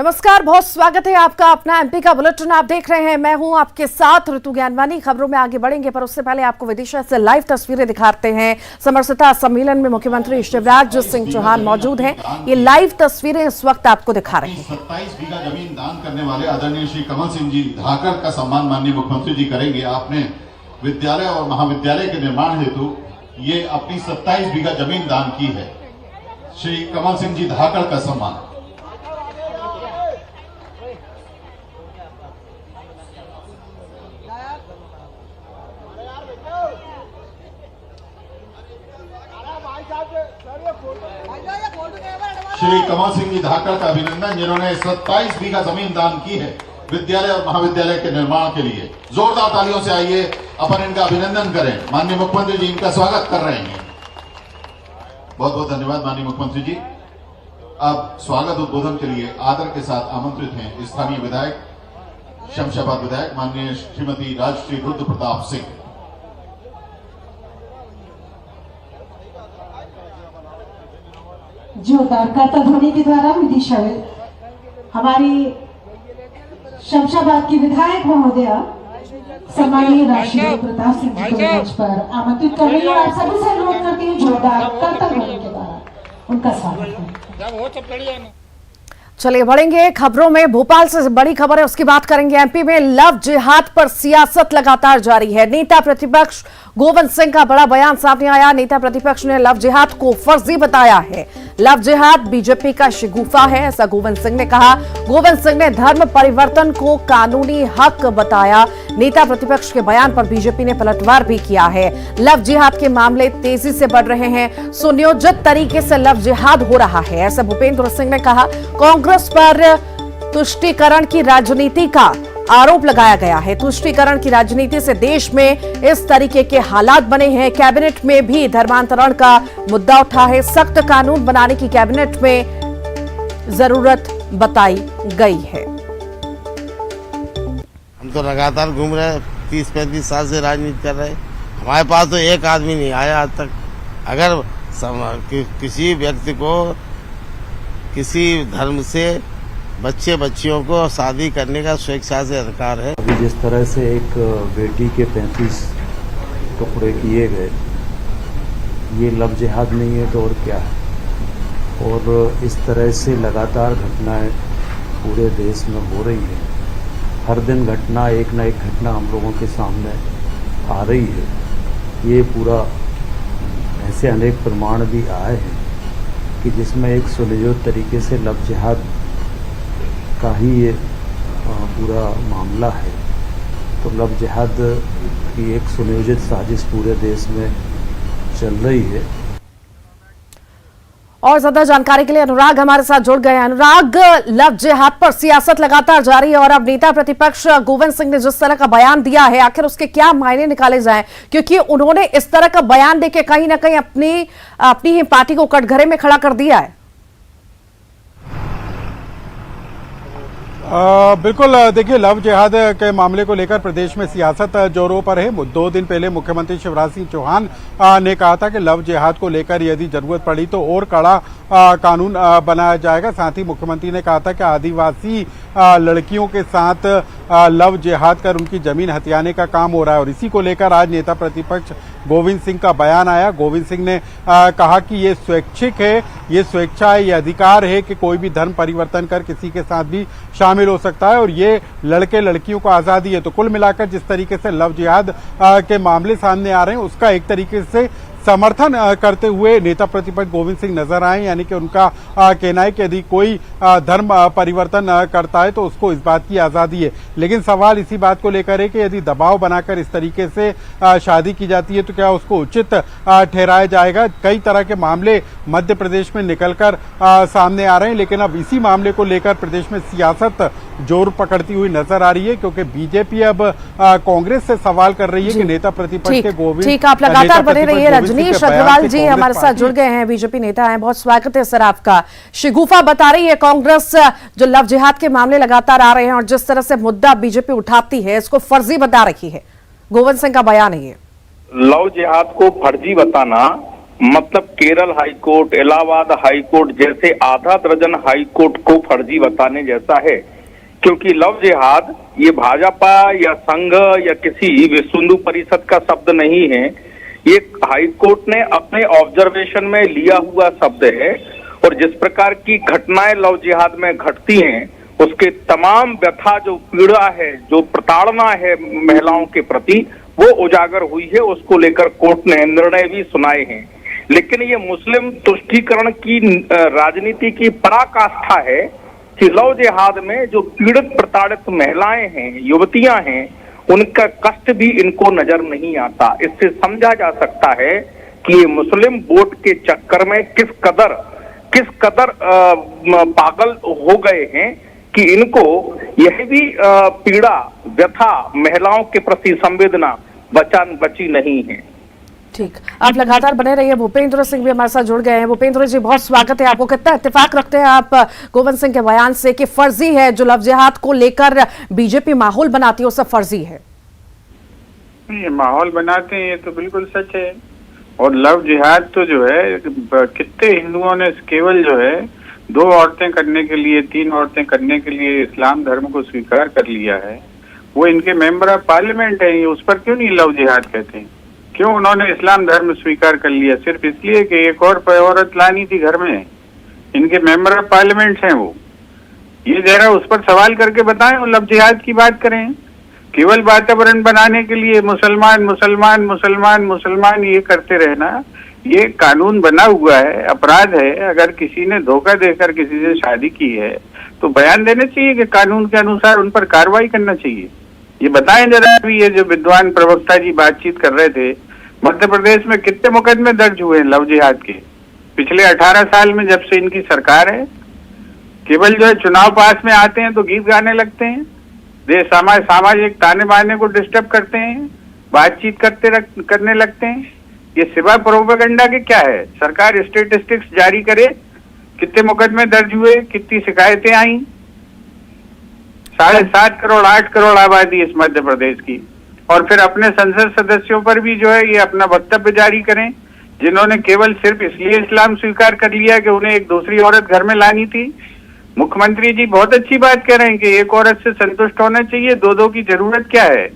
नमस्कार, बहुत स्वागत है आपका अपना एमपी का बुलेटिन आप देख रहे हैं। मैं हूं आपके साथ ऋतु ज्ञानवानी। खबरों में आगे बढ़ेंगे पर उससे पहले आपको विदिशा से लाइव तस्वीरें दिखाते हैं। समरसता सम्मेलन में मुख्यमंत्री शिवराज सिंह चौहान मौजूद हैं। ये लाइव तस्वीरें इस वक्त आपको दिखा रहे हैं। 27 बीघा जमीन दान करने वाले आदरणीय श्री कमल सिंह जी धाकड़ का सम्मान माननीय मुख्यमंत्री जी करेंगे। आपने विद्यालय और महाविद्यालय के निर्माण हेतु ये अपनी 27 बीघा जमीन दान की है। श्री कमल सिंह जी धाकड़ का सम्मान। श्री कमल सिंह जी धाकड़ का अभिनंदन, जिन्होंने 27 बीघा जमीन दान की है विद्यालय और महाविद्यालय के निर्माण के लिए। जोरदार तालियों से आइए अपन इनका अभिनंदन करें। माननीय मुख्यमंत्री जी इनका स्वागत कर रहे हैं। बहुत बहुत धन्यवाद माननीय मुख्यमंत्री जी। अब स्वागत उद्बोधन के लिए आदर के साथ आमंत्रित हैं स्थानीय विधायक, शमशाबाद विधायक माननीय श्रीमती राजश्री रुद्र प्रताप सिंह। जोरदार करता ध्वनि के द्वारा विदिशा हमारी शमशाबाद की विधायक महोदया सम्माननीय राजश्री प्रताप सिंह जी को मंच पर आमंत्रित कर रही है। आप सभी से अनुरोध करती हूँ जोरदार करता ध्वनि के द्वारा उनका स्वागत है। चलिए बढ़ेंगे खबरों में। भोपाल से बड़ी खबर है, उसकी बात करेंगे। एमपी में लव जिहाद पर सियासत लगातार जारी है। नेता प्रतिपक्ष गोविंद सिंह का बड़ा बयान सामने आया। नेता प्रतिपक्ष ने लव जिहाद को फर्जी बताया है। लव जिहाद बीजेपी का शिगुफा है, ऐसा गोविंद सिंह ने कहा। गोविंद सिंह ने धर्म परिवर्तन को कानूनी हक बताया। नेता प्रतिपक्ष के बयान पर बीजेपी ने पलटवार भी किया है। लव जिहाद के मामले तेजी से बढ़ रहे हैं। सुनियोजित तरीके से लव जिहाद हो रहा है, ऐसा भूपेंद्र सिंह ने कहा। कांग्रेस पर तुष्टीकरण की राजनीति का आरोप लगाया गया है। तुष्टीकरण की राजनीति से देश में इस तरीके के हालात बने हैं। कैबिनेट में भी धर्मांतरण का मुद्दा उठा है। सख्त कानून बनाने की कैबिनेट में जरूरत बताई गई है। हम तो लगातार घूम रहे हैं, 30-35 साल से राजनीति कर रहे हैं। हमारे पास तो एक आदमी नहीं आया आज तक। अगर किसी व्यक्ति को किसी धर्म से बच्चे बच्चियों को शादी करने का स्वेच्छा से अधिकार है। अभी जिस तरह से एक बेटी के 35 टुकड़े किए गए, ये लव जिहाद नहीं है तो और क्या है। और इस तरह से लगातार घटनाएं पूरे देश में हो रही है। हर दिन घटना, एक न एक घटना हम लोगों के सामने आ रही है। ये पूरा ऐसे अनेक प्रमाण भी आए हैं कि जिसमें एक सुनियोजित तरीके से लव जिहाद का ही ये पूरा मामला है। तो लव जिहाद की एक सुनियोजित साजिश पूरे देश में चल रही है। और ज्यादा जानकारी के लिए अनुराग हमारे साथ जुड़ गए हैं। अनुराग, लव जिहाद पर सियासत लगातार जारी है और अब नेता प्रतिपक्ष गोविंद सिंह ने जिस तरह का बयान दिया है, आखिर उसके क्या मायने निकाले जाएं, क्योंकि उन्होंने इस तरह का बयान देके कहीं ना कहीं अपनी ही पार्टी को कटघरे में खड़ा कर दिया है। बिल्कुल, देखिए, लव जिहाद के मामले को लेकर प्रदेश में सियासत जोरों पर है। 2 दिन पहले मुख्यमंत्री शिवराज सिंह चौहान ने कहा था कि लव जिहाद को लेकर यदि जरूरत पड़ी तो और कड़ा कानून बनाया जाएगा। साथ ही मुख्यमंत्री ने कहा था कि आदिवासी लड़कियों के साथ लव जिहाद कर उनकी जमीन हथियाने का काम हो रहा है। और इसी को लेकर आज नेता प्रतिपक्ष गोविंद सिंह का बयान आया। गोविंद सिंह ने कहा कि ये स्वैच्छिक है, ये स्वेच्छा है, ये अधिकार है कि कोई भी धर्म परिवर्तन कर किसी के साथ भी शामिल हो सकता है और ये लड़के लड़कियों को आज़ादी है। तो कुल मिलाकर जिस तरीके से लव जिहाद के मामले सामने आ रहे हैं, उसका एक तरीके से समर्थन करते हुए नेता प्रतिपक्ष गोविंद सिंह नजर आए। यानी कि उनका कहना है कि यदि कोई धर्म परिवर्तन करता है तो उसको इस बात की आज़ादी है। लेकिन सवाल इसी बात को लेकर है कि यदि दबाव बनाकर इस तरीके से शादी की जाती है तो क्या उसको उचित ठहराया जाएगा। कई तरह के मामले मध्य प्रदेश में निकलकर सामने आ रहे हैं, लेकिन अब इसी मामले को लेकर प्रदेश में सियासत जोर पकड़ती हुई नजर आ रही है, क्योंकि बीजेपी अब कांग्रेस से सवाल कर रही है कि नेता प्रतिपक्ष के गोविंद। ठीक, आप लगातार बने रहिए। रजनीश अग्रवाल जी हमारे साथ जुड़ गए हैं, बीजेपी नेता हैं। बहुत स्वागत है सर आपका। शिगुफा बता रही है कांग्रेस जो लव जिहाद के मामले लगातार आ रहे हैं और जिस तरह से मुद्दा बीजेपी उठाती है, इसको फर्जी बता रही है। गोविंद सिंह का बयान है ये। लव जिहाद को फर्जी बताना मतलब Kerala high court, Allahabad high court जैसे आधा दर्जन हाई कोर्ट को फर्जी बताने जैसा है, क्योंकि लव जिहाद ये भाजपा या संघ या किसी विश्व हिंदू परिषद का शब्द नहीं है। ये हाई कोर्ट ने अपने ऑब्जर्वेशन में लिया हुआ शब्द है और जिस प्रकार की घटनाएं लव जिहाद में घटती हैं उसके तमाम व्यथा, जो पीड़ा है, जो प्रताड़ना है महिलाओं के प्रति, वो उजागर हुई है। उसको लेकर कोर्ट ने निर्णय भी सुनाए हैं। लेकिन ये मुस्लिम तुष्टीकरण की राजनीति की पराकाष्ठा है कि लव जिहाद में जो पीड़ित प्रताड़ित महिलाएं हैं, युवतियां हैं, उनका कष्ट भी इनको नजर नहीं आता। इससे समझा जा सकता है कि ये मुस्लिम वोट के चक्कर में किस कदर पागल हो गए हैं कि इनको यह भी पीड़ा, व्यथा, महिलाओं के प्रति संवेदना बची नहीं है। ठीक, आप लगातार बने रहिए। भूपेंद्र सिंह भी हमारे साथ जुड़ गए हैं। भूपेंद्र जी, बहुत स्वागत है आपको। कितना इत्तेफाक रखते हैं आप गोविंद सिंह के बयान से कि फर्जी है, जो लव जिहाद को लेकर बीजेपी माहौल बनाती है वो सब फर्जी है? ये माहौल बनाते हैं, ये तो बिल्कुल सच है। और लव जिहाद तो जो है, कितने हिंदुओं ने केवल जो है 2 औरतें करने के लिए, 3 औरतें करने के लिए इस्लाम धर्म को स्वीकार कर लिया है। वो इनके मेंबर ऑफ पार्लियामेंट हैं, उस पर क्यों नहीं लव जिहाद कहते हैं? क्यों उन्होंने इस्लाम धर्म स्वीकार कर लिया? सिर्फ इसलिए कि एक और औरत लानी थी घर में। इनके मेंबर ऑफ पार्लियामेंट हैं वो। ये जरा उस पर सवाल करके बताएं, वो लव जिहाद की बात करें। केवल वातावरण बनाने के लिए मुसलमान मुसलमान मुसलमान मुसलमान ये करते रहना, ये कानून बना हुआ है, अपराध है। अगर किसी ने धोखा देकर किसी से शादी की है तो बयान देना चाहिए कि कानून के अनुसार उन पर कार्रवाई करना चाहिए। ये बताएं जरा। अभी ये जो विद्वान प्रवक्ता जी बातचीत कर रहे थे, मध्य प्रदेश में कितने मुकदमे दर्ज हुए हैं लव जिहाद के पिछले 18 साल में, जब से इनकी सरकार है? केवल जो है चुनाव पास में आते हैं तो गीत गाने लगते हैं, सामाजिक ताने बाने को डिस्टर्ब करते हैं, बातचीत करने लगते हैं। ये सिवा प्रोपेगेंडा के क्या है? सरकार स्टेटिस्टिक्स जारी करे, कितने मुकदमे दर्ज हुए, कितनी शिकायतें आई। 7.5 करोड़ 8 करोड़ आबादी इस मध्य प्रदेश की। और फिर अपने संसद सदस्यों पर भी जो है ये अपना वक्तव्य जारी करें, जिन्होंने केवल सिर्फ इसलिए इस्लाम स्वीकार कर लिया कि उन्हें एक दूसरी औरत घर में लानी थी। मुख्यमंत्री जी बहुत अच्छी बात कह रहे हैं कि एक औरत से संतुष्ट होना चाहिए, 2 की जरूरत क्या है?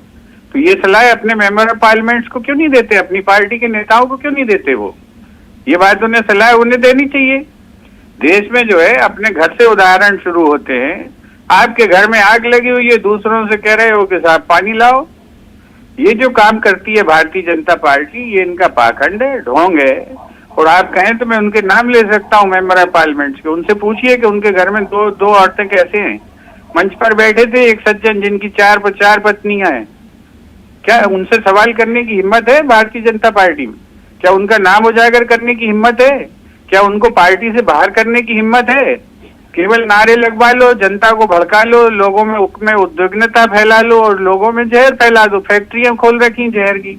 तो ये सलाह अपने मेंबर ऑफ पार्लियामेंट्स को क्यों नहीं देते? अपनी पार्टी के नेताओं को क्यों नहीं देते? वो ये बात उन्हें सलाह उन्हें देनी चाहिए। देश में जो है अपने घर से उदाहरण शुरू होते हैं। आपके घर में आग लगी हुई है, दूसरों से कह रहे हो कि साहब पानी लाओ। ये जो काम करती है भारतीय जनता पार्टी, ये इनका पाखंड है, ढोंग है। और आप कहें तो मैं उनके नाम ले सकता हूँ मेंबर ऑफ पार्लियामेंट के। उनसे पूछिए कि उनके घर में दो औरतें कैसे हैं। मंच पर बैठे थे एक सज्जन जिनकी 4 पत्नियां हैं। क्या उनसे सवाल करने की हिम्मत है भारतीय जनता पार्टी में? क्या उनका नाम उजागर करने की हिम्मत है? क्या उनको पार्टी से बाहर करने की हिम्मत है? केवल नारे लगवा लो, जनता को भड़का लो, लोगों में उद्विग्नता फैला लो और लोगों में जहर फैला दो। फैक्ट्रियां खोल रखी जहर की।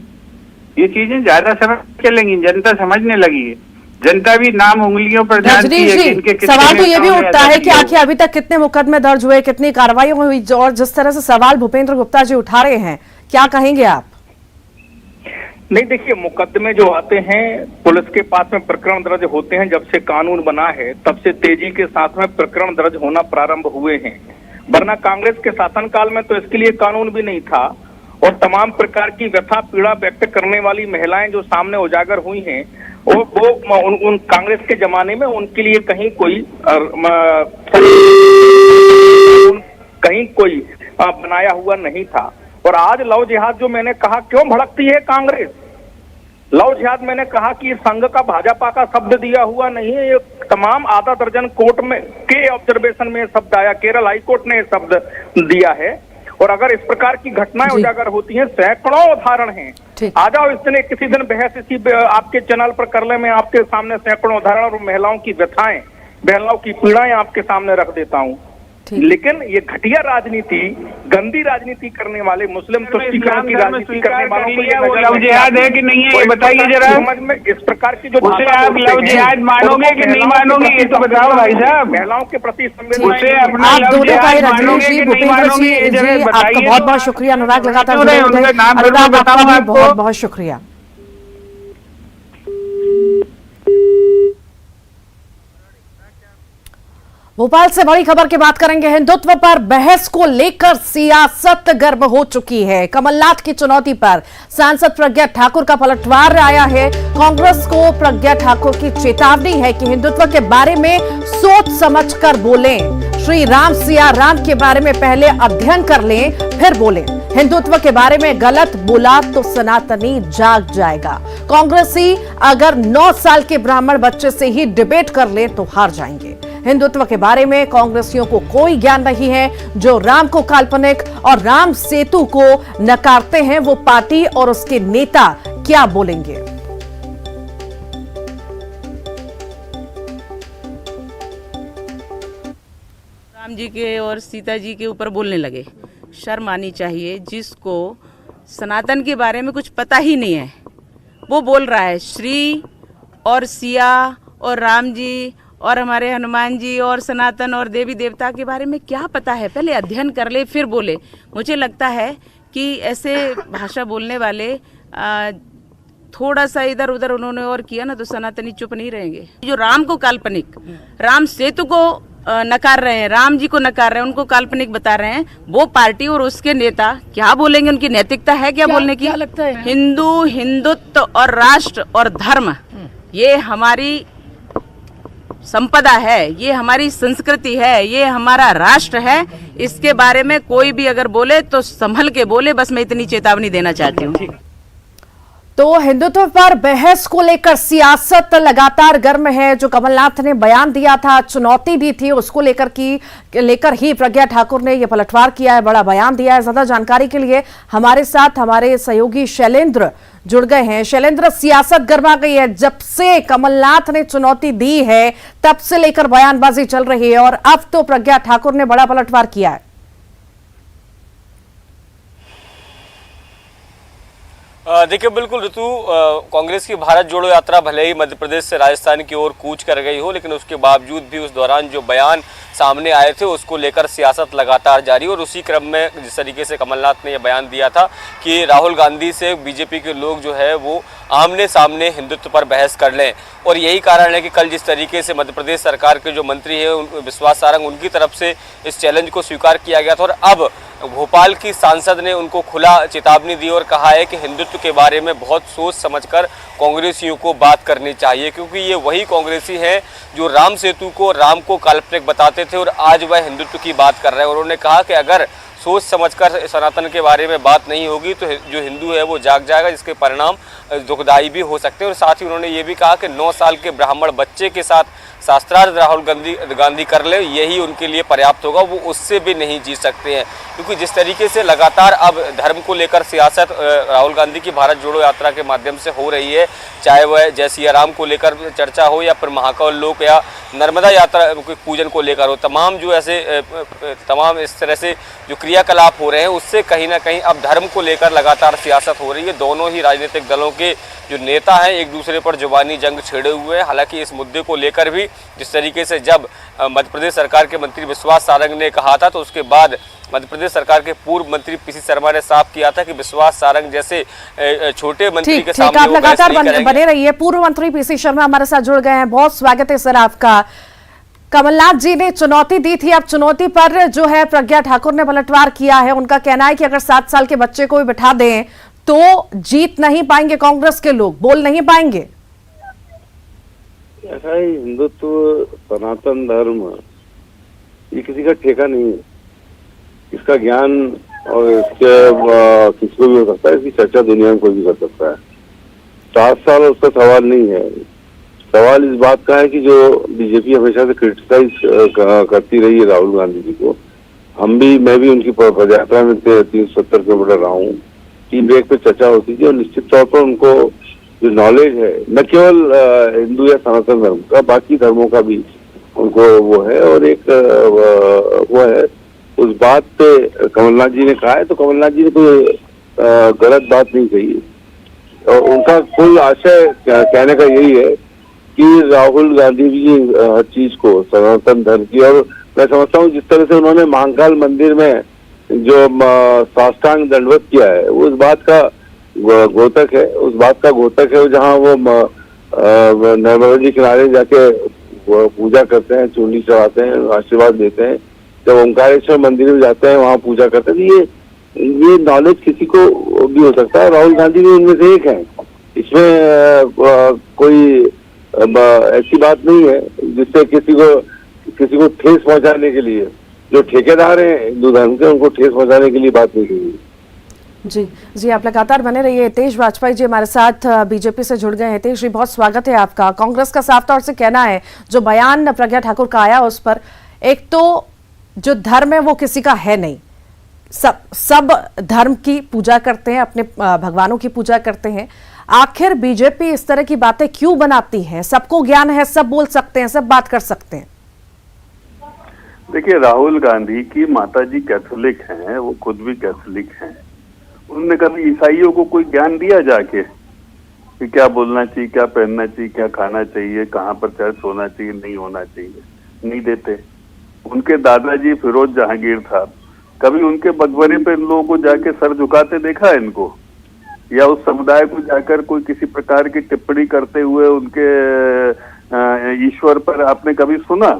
ये चीजें ज्यादा समय चलेंगी, जनता समझने लगी है। जनता भी नाम उंगलियों पर जानती है कि इनके कितने सवाल तो ये भी उठता है कि आखिर अभी तक कितने मुकदमे दर्ज हुए, कितनी कार्रवाई हुई, और जिस तरह से सवाल भूपेंद्र गुप्ता जी उठा रहे हैं, क्या कहेंगे आप? नहीं, देखिए, मुकदमे जो आते हैं पुलिस के पास में प्रकरण दर्ज होते हैं। जब से कानून बना है तब से तेजी के साथ में प्रकरण दर्ज होना प्रारंभ हुए हैं। वरना कांग्रेस के शासनकाल में तो इसके लिए कानून भी नहीं था। और तमाम प्रकार की व्यथा पीड़ा व्यक्त करने वाली महिलाएं जो सामने उजागर हुई हैं, वो उन कांग्रेस के जमाने में उनके लिए कहीं कोई बनाया हुआ नहीं था। और आज लव जिहाद जो मैंने कहा, क्यों भड़कती है कांग्रेस? लव जिहाद मैंने कहा कि संघ का भाजपा का शब्द दिया हुआ नहीं है। ये तमाम आधा दर्जन कोर्ट में के ऑब्जर्वेशन में शब्द आया, केरल हाई कोर्ट ने शब्द दिया है। और अगर इस प्रकार की घटनाएं उजागर होती हैं, सैकड़ों उदाहरण हैं। आ जाओ इस दिन किसी दिन बहस इसी आपके चैनल पर कर ले, मैं आपके सामने सैकड़ों उदाहरण और महिलाओं की व्यथाएं, महिलाओं की पीड़ाएं आपके सामने रख देता हूं। लेकिन ये घटिया राजनीति, गंदी राजनीति करने वाले, मुस्लिम तुष्टीकरण की राजनीति करने वालों को लव जिहाद है कि नहीं है, ये बताइए जरा। समझ में इस प्रकार की जो उसे आप लव जिहाद मानोगे कि नहीं मानोगे, ये तो बताओ भाई साहब। महिलाओं के प्रति आप दोनों का ही रजनीश जी, भूपेंद्र जी, आपका बहुत बहुत शुक्रिया। अनुराग लगातार अनुराग, आपका बहुत बहुत शुक्रिया। भोपाल से बड़ी खबर की बात करेंगे। हिंदुत्व पर बहस को लेकर सियासत गर्म हो चुकी है। कमलनाथ की चुनौती पर सांसद प्रज्ञा ठाकुर का पलटवार आया है। कांग्रेस को प्रज्ञा ठाकुर की चेतावनी है कि हिंदुत्व के बारे में सोच समझकर बोलें। श्री राम सिया राम के बारे में पहले अध्ययन कर लें, फिर बोलें। हिंदुत्व के बारे में गलत बोला तो सनातनी जाग जाएगा। कांग्रेसी अगर 9 साल के ब्राह्मण बच्चे से ही डिबेट कर ले तो हार जाएंगे। हिंदुत्व के बारे में कांग्रेसियों को कोई ज्ञान नहीं है। जो राम को काल्पनिक और राम सेतु को नकारते हैं वो पार्टी और उसके नेता क्या बोलेंगे। राम जी के और सीता जी के ऊपर बोलने लगे। शर्म आनी चाहिए। जिसको सनातन के बारे में कुछ पता ही नहीं है वो बोल रहा है श्री और सिया और राम जी और हमारे हनुमान जी और सनातन और देवी देवता के बारे में क्या पता है। पहले अध्ययन कर ले फिर बोले। मुझे लगता है कि ऐसे भाषा बोलने वाले थोड़ा सा इधर उधर उन्होंने और किया ना तो सनातनी चुप नहीं रहेंगे। जो राम को काल्पनिक, राम सेतु को नकार रहे हैं, राम जी को नकार रहे हैं, उनको काल्पनिक बता रहे हैं, वो पार्टी और उसके नेता क्या बोलेंगे। उनकी नैतिकता है क्या बोलने की? क्या लगता है? हिंदू, हिंदुत्व और राष्ट्र और धर्म ये हमारी संपदा है, ये हमारी संस्कृति है, ये हमारा राष्ट्र है। इसके बारे में कोई भी अगर बोले तो संभल के बोले। बस मैं इतनी चेतावनी देना चाहती हूँ। तो हिंदुत्व पर बहस को लेकर सियासत लगातार गर्म है। जो कमलनाथ ने बयान दिया था, चुनौती दी थी, उसको लेकर ही प्रज्ञा ठाकुर ने यह पलटवार किया है, बड़ा बयान दिया है। ज्यादा जानकारी के लिए हमारे साथ हमारे सहयोगी शैलेंद्र जुड़ गए हैं। शैलेंद्र, सियासत गर्मा गई है। जब से कमलनाथ ने चुनौती दी है तब से लेकर बयानबाजी चल रही है और अब तो प्रज्ञा ठाकुर ने बड़ा पलटवार किया है। देखिए, बिल्कुल ऋतु, कांग्रेस की भारत जोड़ो यात्रा भले ही मध्य प्रदेश से राजस्थान की ओर कूच कर गई हो, लेकिन उसके बावजूद भी उस दौरान जो बयान सामने आए थे उसको लेकर सियासत लगातार जारी। और उसी क्रम में जिस तरीके से कमलनाथ ने यह बयान दिया था कि राहुल गांधी से बीजेपी के लोग जो है वो आमने सामने हिंदुत्व पर बहस कर लें, और यही कारण है कि कल जिस तरीके से मध्य प्रदेश सरकार के जो मंत्री हैं विश्वास सारंग, उनकी तरफ से इस चैलेंज को स्वीकार किया गया था। और अब भोपाल की सांसद ने उनको खुला चेतावनी दी और कहा है कि हिंदुत्व के बारे में बहुत सोच समझकर कांग्रेसियों को बात करनी चाहिए, क्योंकि ये वही कांग्रेसी हैं जो राम सेतु को, राम को काल्पनिक बताते थे और आज वह हिंदुत्व की बात कर रहे हैं। और उन्होंने कहा कि अगर सोच समझकर सनातन के बारे में बात नहीं होगी तो जो हिंदू है वो जाग जाएगा, जिसके परिणाम दुखदायी भी हो सकते हैं। और साथ ही उन्होंने ये भी कहा कि 9 साल के ब्राह्मण बच्चे के साथ शास्त्रार्थ राहुल गांधी कर ले, यही उनके लिए पर्याप्त होगा, वो उससे भी नहीं जीत सकते हैं। क्योंकि जिस तरीके से लगातार अब धर्म को लेकर सियासत राहुल गांधी की भारत जोड़ो यात्रा के माध्यम से हो रही है, चाहे वह जय सिया राम को लेकर चर्चा हो या फिर महाकाल लोक या नर्मदा यात्रा पूजन को लेकर हो, तमाम इस तरह से जो क्रियाकलाप हो रहे हैं उससे कहीं ना कहीं अब धर्म को लेकर लगातार सियासत हो रही है। दोनों ही राजनीतिक दलों के जो नेता हैं एक दूसरे पर जुबानी जंग छेड़े हुए हैं। हालांकि इस मुद्दे को लेकर भी जिस तरीके से जब मध्य प्रदेश सरकार के मंत्री विश्वास सारंग ने कहा था तो उसके बाद मध्य प्रदेश सरकार के पूर्व मंत्री पीसी शर्मा ने साफ किया था कि विश्वास सारंग जैसे छोटे मंत्री के सामने आप लगातार बने रहिए। पूर्व मंत्री पीसी शर्मा हमारे साथ जुड़ गए हैं, बहुत स्वागत है सर आपका। कमलनाथ जी ने चुनौती दी थी, अब चुनौती पर जो है प्रज्ञा ठाकुर ने पलटवार किया है। उनका कहना है कि अगर 7 साल के बच्चे को भी बिठा दें तो जीत नहीं पाएंगे कांग्रेस के लोग, बोल नहीं पाएंगे। ऐसा ही हिंदुत्व, सनातन धर्म ये किसी का ठेका नहीं है। इसका ज्ञान और इसके किसको भी हो सकता है, इसकी चर्चा दुनिया में कोई भी कर सकता है। 7 साल उसका सवाल नहीं है। सवाल इस बात का है कि जो बीजेपी हमेशा से क्रिटिसाइज करती रही है राहुल गांधी जी को, मैं भी उनकी पदयात्रा में 370 किलोमीटर रहा हूँ, टी ब्रेक पे चर्चा होती थी और निश्चित तौर पर उनको जो नॉलेज है न केवल हिंदू या सनातन धर्म का, बाकी धर्मों का भी उनको वो है। और एक वो है, उस बात पे कमलनाथ जी ने कहा है तो कमलनाथ जी ने कोई गलत बात नहीं कही। और उनका कुल आशय कहने का यही है कि राहुल गांधी जी हर चीज को, सनातन धर्म की, और मैं समझता हूँ जिस तरह से उन्होंने महाकाल मंदिर में जो साष्टांग दंडवत किया है वो उस बात का घोतक है, जहाँ वो नर्मदा जी किनारे जाके पूजा करते हैं, चूंडी चढ़ाते हैं, आशीर्वाद देते हैं। जब ओंकारेश्वर मंदिर में जाते हैं वहाँ पूजा करते हैं। तो ये नॉलेज किसी को भी हो सकता है, राहुल गांधी भी उनमें से एक है। इसमें कोई ऐसी बात नहीं है जिससे किसी को ठेस पहुंचाने के लिए, जो ठेकेदार हैं हिंदू धर्म के, उनको ठेस पहुंचाने के लिए बात नहीं की। जी आप लगातार बने रहिए। हितेश वाजपेयी जी हमारे साथ बीजेपी से जुड़ गए हैं। हितेश जी, बहुत स्वागत है आपका। कांग्रेस का साफ तौर से कहना है, जो बयान प्रज्ञा ठाकुर का आया उस पर, एक तो जो धर्म है वो किसी का है नहीं, सब धर्म की पूजा करते हैं, अपने भगवानों की पूजा करते हैं। आखिर बीजेपी इस तरह की बातें क्यों बनाती है? सबको ज्ञान है, सब बोल सकते हैं, सब बात कर सकते हैं। देखिए, राहुल गांधी की माताजी कैथोलिक हैं, वो खुद भी कैथोलिक हैं। उन्होंने कभी ईसाइयों को कोई ज्ञान दिया जाके कि क्या बोलना चाहिए, क्या पहनना चाहिए, क्या खाना चाहिए, कहाँ पर चर्च होना चाहिए, नहीं होना चाहिए? नहीं देते। उनके दादाजी फिरोज जहांगीर साहब, कभी उनके मकबरे पे इन लोगों को जाके सर झुकाते देखा है इनको? या उस समुदाय को जाकर कोई किसी प्रकार की टिप्पणी करते हुए उनके ईश्वर पर आपने कभी सुना?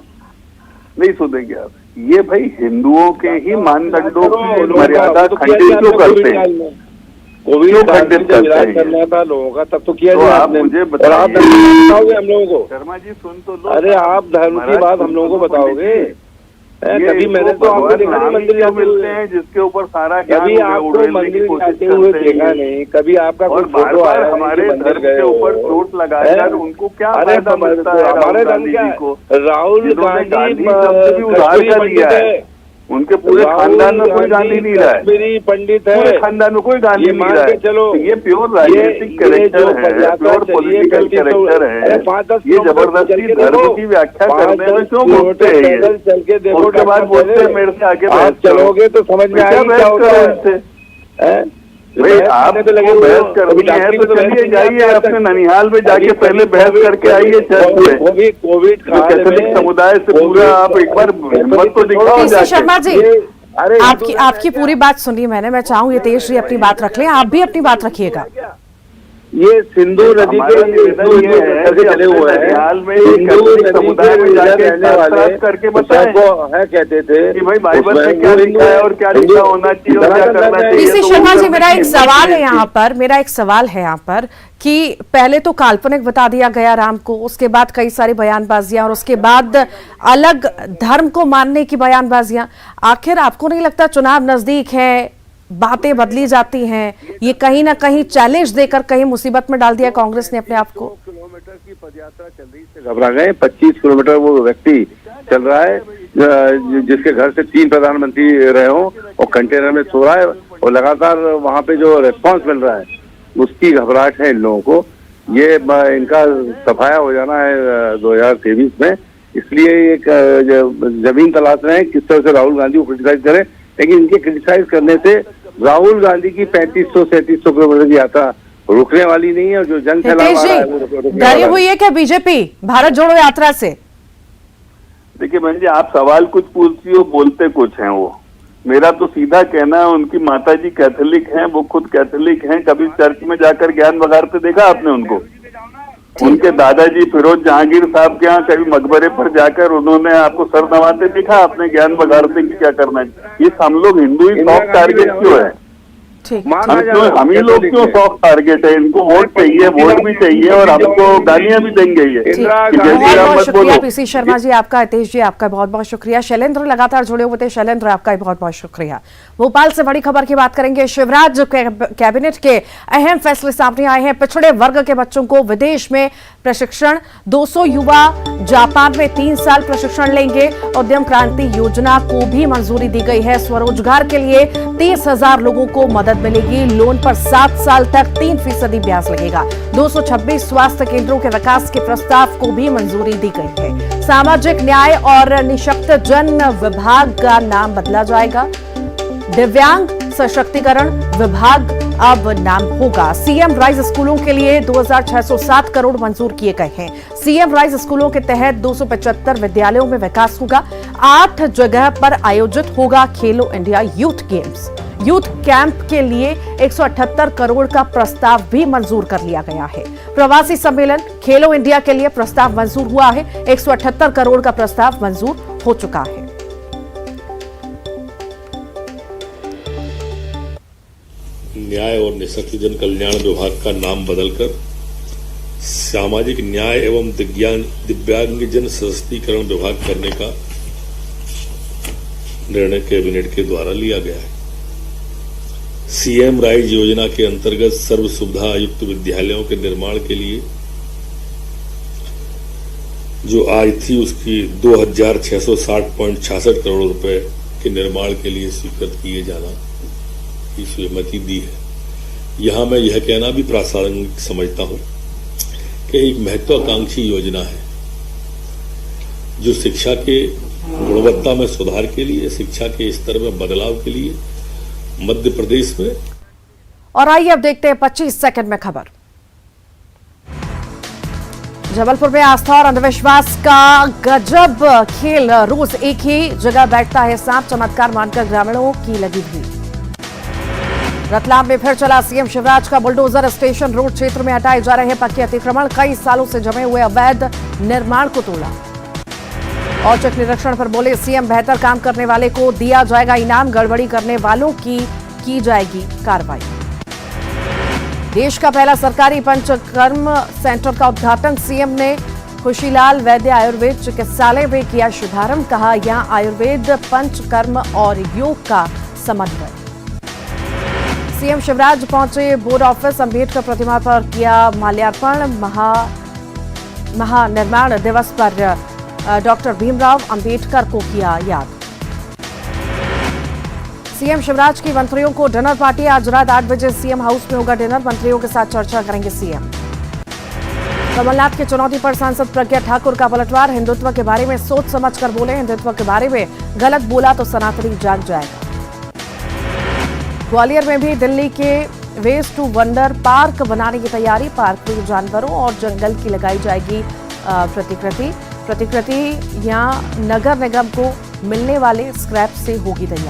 नहीं सुनेंगे आप। ये भाई हिंदुओं के ही मानदंडों की मर्यादा खंडित क्यों करते हैं? क्यों खंडित करते हैं लोगों का? तब तो किया तो आप मुझे बताओगे हम लोगों को? शर्मा जी सुन तो लो। अरे आप धर्म की बात हम लोगों को बताओगे? कभी मैंने तो आपको देखा नहीं मंदिर मिलते हैं जिसके ऊपर सारा कभी आपको मंदिर जाते हुए देखा नहीं, कभी आपका कोई फोटो आया हमारे धर्म के ऊपर चोट लगाकर उनको क्या फायदा मिलता है? हमारे धर्म को राहुल गांधी उधार कर लिया है, उनके पूरे खानदान में कोई गांधी नहीं रहा है, पंडित है, पूरे खानदान में कोई गांधी नहीं रहा है। चलो ये प्योर राजनीतिक कैरेक्टर है, प्योर पॉलिटिकल कैरेक्टर है। ये जबरदस्ती धर्म की व्याख्या करने में क्यों बोलते हैं? उसके बाद बोलते हैं मेरे से आगे आप चलोगे तो समझ में आएगा क्या होता है। भाई आपको बहस करनी है तो चलिए जाइए अपने ननिहाल में जाके पहले बहस करके आइए चर्च में। कोविड कैथोलिक समुदाय से पूरा आप एक बार हिम्मत तो दिखाओ जाके। शर्मा जी, आपकी पूरी बात सुनी मैंने। मैं चाहूंगी हितेश जी अपनी बात रख लें, आप भी अपनी बात रखिएगा। ये सिंधु नदी के चले हुए हैं, हिंदू समुदाय में जाके करके बताए कहते थे कि भाई बाइबल में क्या लिखा है और क्या लिखा होना चाहिए और क्या करना चाहिए। पीसी शर्मा जी, मेरा एक सवाल है यहाँ पर कि पहले तो काल्पनिक बता दिया गया राम को, उसके बाद कई सारी बयानबाजियां और उसके बाद अलग धर्म को मानने की बयानबाजियां। आखिर आपको नहीं लगता चुनाव नजदीक है, बातें बदली जाती हैं, ये कहीं ना कहीं चैलेंज देकर कहीं मुसीबत में डाल दिया कांग्रेस ने अपने आप को? किलोमीटर की पदयात्रा चल रही से घबरा गए। 25 किलोमीटर वो व्यक्ति चल रहा है जिसके घर से 3 प्रधानमंत्री रहे हों और कंटेनर में सो रहा है और लगातार वहाँ पे जो रेस्पॉन्स मिल रहा है उसकी घबराहट है इन लोगों को। ये इनका सफाया हो जाना है 2023 में, इसलिए एक जमीन तलाश रहे हैं किस तरह से राहुल गांधी को क्रिटिसाइज करें। लेकिन इनके क्रिटिसाइज करने से राहुल गांधी की 3500-3700 किलोमीटर की यात्रा रुकने वाली नहीं है। और जो जन फैला रहा है वो डरी हुई है क्या बीजेपी भारत जोड़ो यात्रा से? देखिए बहन जी, आप सवाल कुछ पूछती हो, बोलते कुछ हैं। वो मेरा तो सीधा कहना है, उनकी माताजी कैथोलिक हैं, वो खुद कैथोलिक हैं। कभी चर्च में जाकर ज्ञान बघारते देखा आपने उनको? उनके दादाजी फिरोज जहांगीर साहब के यहाँ कभी मकबरे पर जाकर उन्होंने आपको सर नवाते देखा आपने ज्ञान बघारते कि क्या करना है? ये हम लोग हिंदू ही सॉफ्ट टारगेट क्यों है? हम ही लोग क्यों सॉफ्ट टारगेट है? इनको वोट चाहिए, वोट भी चाहिए और हमको गालियां भी देंगे ये। बहुत बहुत शुक्रिया पीसी शर्मा जी आपका, हितेश जी आपका बहुत बहुत शुक्रिया। शैलेंद्र लगातार जुड़े हुए थे, शैलेंद्र आपका भी बहुत बहुत शुक्रिया। भोपाल से बड़ी खबर की बात करेंगे। शिवराज कैबिनेट के अहम फैसले सामने आए हैं। पिछड़े वर्ग के बच्चों को विदेश में प्रशिक्षण, 200 युवा जापान में 3 साल प्रशिक्षण लेंगे। उद्यम क्रांति योजना को भी मंजूरी दी गई है। स्वरोजगार के लिए 30,000 लोगों को मदद मिलेगी। लोन पर 7 साल तक 3% ब्याज लगेगा। 226 स्वास्थ्य केंद्रों के विकास के प्रस्ताव को भी मंजूरी दी गई है। सामाजिक न्याय और निःशक्त जन विभाग का नाम बदला जाएगा। दिव्यांग सशक्तिकरण विभाग अब नाम होगा। सीएम राइज स्कूलों के लिए 2607 करोड़ मंजूर किए गए हैं। सीएम राइज स्कूलों के तहत 275 विद्यालयों में विकास होगा। 8 जगह पर आयोजित होगा खेलो India youth games. Youth camp के लिए 178 करोड़ का प्रस्ताव भी मंजूर कर लिया गया है। प्रवासी सम्मेलन खेलो इंडिया के लिए प्रस्ताव मंजूर हुआ है। 178 करोड़ का प्रस्ताव मंजूर हो चुका है। न्याय और निःशक्तजन कल्याण विभाग का नाम बदलकर सामाजिक न्याय एवं दिव्यांगजन सशक्तिकरण विभाग करने का निर्णय कैबिनेट के द्वारा लिया गया है। सीएम राइज योजना के अंतर्गत सर्व सुविधा युक्त विद्यालयों के निर्माण के लिए जो आज थी उसकी 2660.66 करोड़ रुपए के निर्माण के लिए स्वीकृत किए जाना की सहमति दी है। यहां मैं यह कहना भी प्रासंगिक समझता हूं कि एक महत्वाकांक्षी योजना है जो शिक्षा के गुणवत्ता में सुधार के लिए, शिक्षा के स्तर में बदलाव के लिए मध्य प्रदेश में। और आइए अब देखते हैं 25 सेकंड में खबर। जबलपुर में आस्था और अंधविश्वास का गजब खेल। रोज एक ही जगह बैठता है सांप, चमत्कार मानकर ग्रामीणों की लगी भीड़। रतलाम में फिर चला सीएम शिवराज का बुलडोजर। स्टेशन रोड क्षेत्र में हटाए जा रहे पक्के अतिक्रमण, कई सालों से जमे हुए अवैध निर्माण को तोड़ा। औचक निरीक्षण पर बोले सीएम, बेहतर काम करने वाले को दिया जाएगा इनाम, गड़बड़ी करने वालों की जाएगी कार्रवाई। देश का पहला सरकारी पंचकर्म सेंटर का उद्घाटन सीएम ने खुशीलाल वैद्य आयुर्वेद चिकित्सालय में किया शुभारंभ। कहा यहां आयुर्वेद, पंचकर्म और योग का समन्वय। सीएम शिवराज पहुंचे बोर्ड ऑफिस, अंबेडकर प्रतिमा पर किया माल्यार्पण। महानिर्माण दिवस पर डॉक्टर भीमराव अंबेडकर को किया याद। सीएम शिवराज की मंत्रियों को डिनर पार्टी। आज रात 8 बजे सीएम हाउस में होगा डिनर, मंत्रियों के साथ चर्चा करेंगे सीएम। कमलनाथ की चुनौती पर सांसद प्रज्ञा ठाकुर का पलटवार। हिंदुत्व के बारे में सोच समझ कर बोले, हिंदुत्व के बारे में गलत बोला तो सनातनी जाग जाएगा। ग्वालियर में भी दिल्ली के वेस्ट टू वंडर पार्क बनाने की तैयारी। पार्क में जानवरों और जंगल की लगाई जाएगी प्रतिकृति। यहां नगर निगम को मिलने वाले स्क्रैप से होगी तैयार।